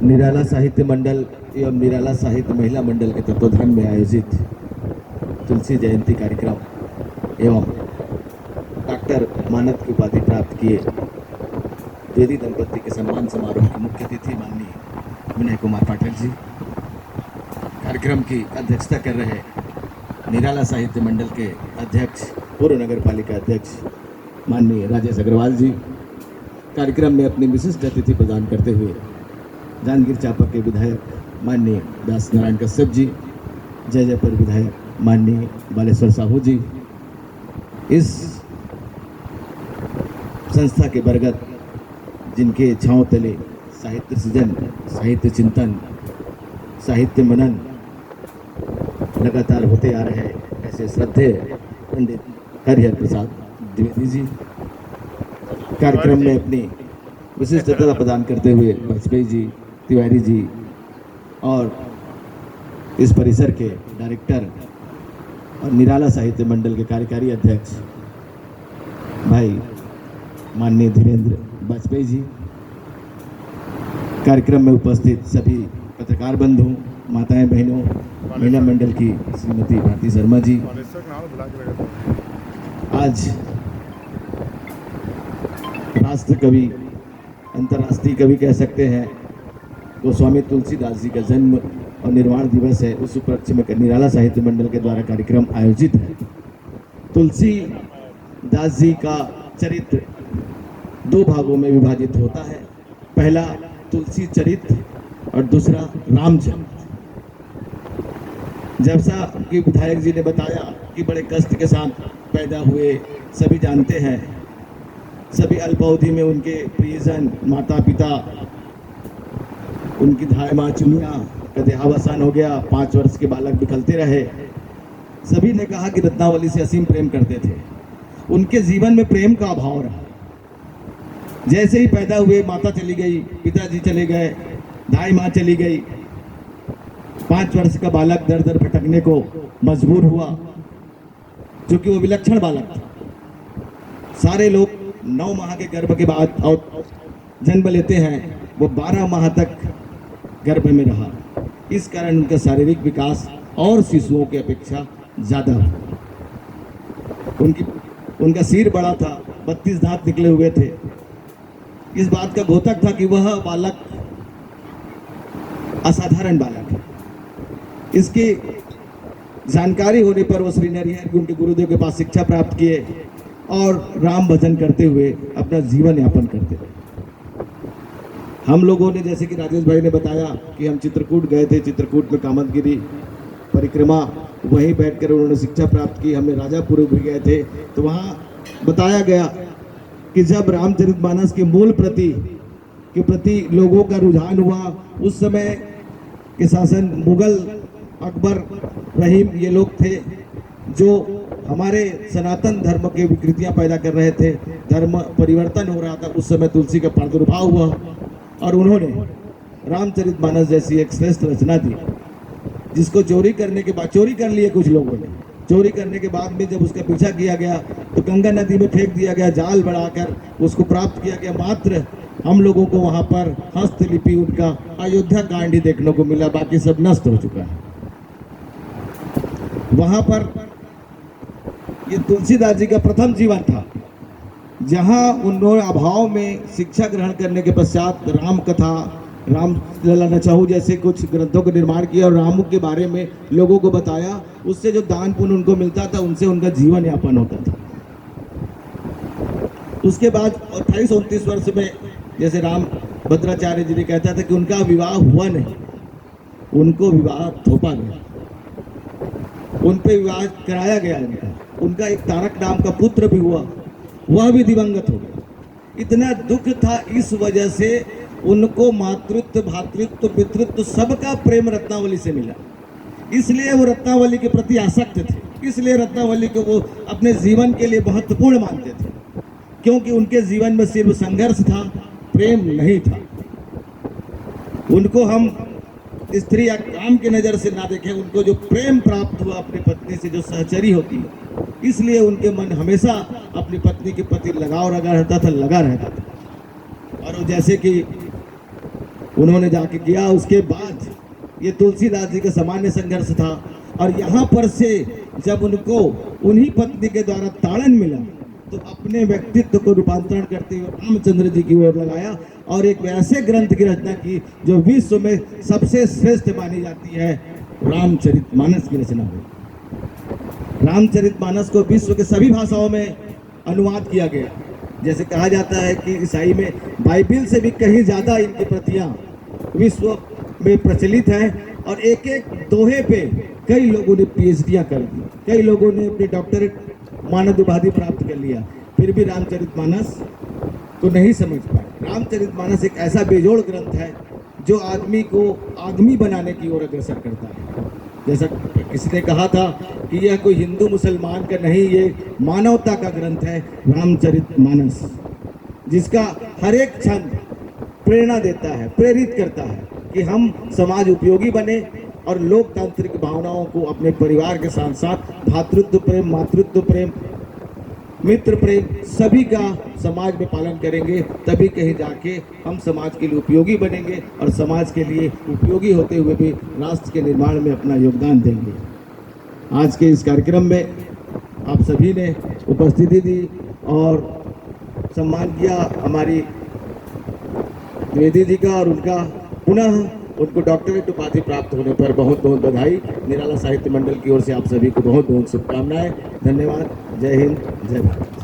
निराला साहित्य मंडल एवं निराला साहित्य महिला मंडल के तत्वाधान में आयोजित तुलसी जयंती कार्यक्रम एवं डॉक्टर मानद की उपाधि प्राप्त किए द्विवेदी दंपति के सम्मान समारोह के मुख्य अतिथि माननीय विनय कुमार पाठक जी, कार्यक्रम की अध्यक्षता कर रहे निराला साहित्य मंडल के अध्यक्ष पूर्व नगर पालिका अध्यक्ष माननीय राजेश अग्रवाल जी, कार्यक्रम में अपनी विशिष्ट अतिथि प्रदान करते हुए जांजगीर चांपा के विधायक माननीय दास नारायण कश्यप जी, जयपुर विधायक माननीय बालेश्वर साहू जी, इस संस्था के बरगद जिनके छांव तले साहित्य सृजन, साहित्य चिंतन, साहित्य मनन लगातार होते आ रहे हैं, ऐसे श्रद्धेय पंडित हरिहर प्रसाद द्विवेदी जी कार्यक्रम में अपनी विशिष्टता प्रदान करते हुए वाजपेयी जी, तिवारी जी और इस परिसर के डायरेक्टर और निराला साहित्य मंडल के कार्यकारी अध्यक्ष भाई माननीय धीरेन्द्र वाजपेयी जी, कार्यक्रम में उपस्थित सभी पत्रकार बंधु, माताएं बहनों, महिला मंडल की श्रीमती भारती शर्मा जी, आज राष्ट्र कवि, अंतर्राष्ट्रीय कवि कह सकते हैं, गोस्वामी तुलसीदास जी का जन्म और निर्वाण दिवस है। उस उपलक्ष्य में निराला साहित्य मंडल के द्वारा कार्यक्रम आयोजित है। तुलसीदास जी का चरित्र दो भागों में विभाजित होता है, पहला तुलसी चरित्र और दूसरा रामचरित्र। जैसा कि विधायक जी ने बताया कि बड़े कष्ट के साथ पैदा हुए, सभी जानते हैं, सभी अल्पावधि में उनके प्रियजन, माता पिता, उनकी धाय माँ चुनिया का देहावसान हो गया, 5 वर्ष के बालक बिखलते रहे। सभी ने कहा कि रत्नावली से असीम प्रेम करते थे, उनके जीवन में प्रेम का अभाव रहा। जैसे ही पैदा हुए माता चली गई, पिताजी चले गए, धाई माँ चली गई, 5 वर्ष का बालक दर दर भटकने को मजबूर हुआ, क्योंकि वो विलक्षण बालक था। सारे लोग 9 माह के गर्भ के बाद और जन्म लेते हैं, वो 12 माह तक गर्भ में रहा। इस कारण उनका शारीरिक विकास और शिशुओं की अपेक्षा ज़्यादा हुआ। उनका सिर बड़ा था, 32 दांत निकले हुए थे। इस बात का घोतक था कि वह बालक असाधारण बालक है। इसकी जानकारी होने पर वो श्री नरिहर उनके गुरुदेव के पास शिक्षा प्राप्त किए और राम भजन करते हुए अपना जीवन यापन करते रहे। हम लोगों ने, जैसे कि राजेश भाई ने बताया कि हम चित्रकूट गए थे, चित्रकूट में कामतगिरी परिक्रमा, वहीं बैठकर उन्होंने शिक्षा प्राप्त की। हमने राजापुर भी गए थे, तो वहाँ बताया गया कि जब रामचरितमानस के मूल के प्रति लोगों का रुझान हुआ, उस समय के शासन मुगल, अकबर, रहीम, ये लोग थे जो हमारे सनातन धर्म के विकृतियां पैदा कर रहे थे। धर्म परिवर्तन हो रहा था। उस समय तुलसी का प्रादुर्भाव हुआ और उन्होंने रामचरितमानस जैसी एक श्रेष्ठ रचना दी, जिसको चोरी करने के बाद, चोरी कर लिए कुछ लोगों ने, चोरी करने के बाद में जब उसका पीछा किया गया तो गंगा नदी में फेंक दिया गया, जाल बढ़ाकर उसको प्राप्त किया गया। मात्र हम लोगों को वहाँ पर हस्तलिपि उनका अयोध्या कांड ही देखने को मिला, बाकी सब नष्ट हो चुका है। वहाँ पर ये तुलसीदास जी का प्रथम जीवन था, जहाँ उन्होंने अभाव में शिक्षा ग्रहण करने के पश्चात राम कथा, रामलला नचाहू जैसे कुछ ग्रंथों का निर्माण किया और राम के बारे में लोगों को बताया। उससे जो दान पुण्य उनको मिलता था, उनसे उनका जीवन यापन होता था। उसके बाद 28-29 वर्ष में, जैसे राम भद्राचार्य जी ने कहता था कि उनका विवाह हुआ नहीं, उनको विवाह थोपा गया, उन पे विवाह कराया गया। उनका एक तारक नाम का पुत्र भी हुआ, वह भी दिवंगत हो गया। इतना दुख था, इस वजह से उनको मातृत्व, भातृत्व, पितृत्व सबका प्रेम रत्नावली से मिला। इसलिए वो रत्नावली के प्रति आसक्त थे, इसलिए रत्नावली को वो अपने जीवन के लिए महत्वपूर्ण मानते थे, क्योंकि उनके जीवन में सिर्फ संघर्ष था, प्रेम नहीं था। उनको हम स्त्री या काम की नज़र से ना देखें, उनको जो प्रेम प्राप्त हुआ अपनी पत्नी से, जो सहचरी होती है, इसलिए उनके मन हमेशा अपनी पत्नी के प्रति लगाव लगा रहता था। और जैसे कि उन्होंने जाके किया। उसके बाद ये तुलसीदास जी का सामान्य संघर्ष था, और यहाँ पर से जब उनको उन्हीं पत्नी के द्वारा ताड़न मिला तो अपने व्यक्तित्व को रूपांतरण करते हुए रामचंद्र जी की ओर लगाया और एक ऐसे ग्रंथ की रचना की जो विश्व में सबसे श्रेष्ठ मानी जाती है, रामचरितमानस की रचना हुई। रामचरितमानस को विश्व के सभी भाषाओं में अनुवाद किया गया। जैसे कहा जाता है कि ईसाई में बाइबिल से भी कहीं ज़्यादा इनकी प्रतियां विश्व में प्रचलित है, और एक एक दोहे पे कई लोगों ने पीएचडियां कर दी, कई लोगों ने अपनी डॉक्टरेट मानद उपाधि प्राप्त कर लिया, फिर भी रामचरितमानस को नहीं समझ पाए। रामचरितमानस एक ऐसा बेजोड़ ग्रंथ है जो आदमी को आदमी बनाने की ओर अग्रसर करता है। जैसा किसी ने कहा था कि यह कोई हिंदू मुसलमान का नहीं, ये मानवता का ग्रंथ है रामचरितमानस, जिसका हर एक क्षण प्रेरणा देता है, प्रेरित करता है कि हम समाज उपयोगी बने और लोकतांत्रिक भावनाओं को अपने परिवार के साथ साथ भातृत्व प्रेम, मातृत्व प्रेम, मित्र प्रेम सभी का समाज में पालन करेंगे, तभी कहीं जाके हम समाज के लिए उपयोगी बनेंगे और समाज के लिए उपयोगी होते हुए भी राष्ट्र के निर्माण में अपना योगदान देंगे। आज के इस कार्यक्रम में आप सभी ने उपस्थिति दी और सम्मान किया हमारी द्विवेदी जी का, और उनका पुनः उनको डॉक्टरेट उपाधि प्राप्त होने पर बहुत बहुत बधाई। निराला साहित्य मंडल की ओर से आप सभी को बहुत बहुत शुभकामनाएं। धन्यवाद। जय हिंद, जय भारत।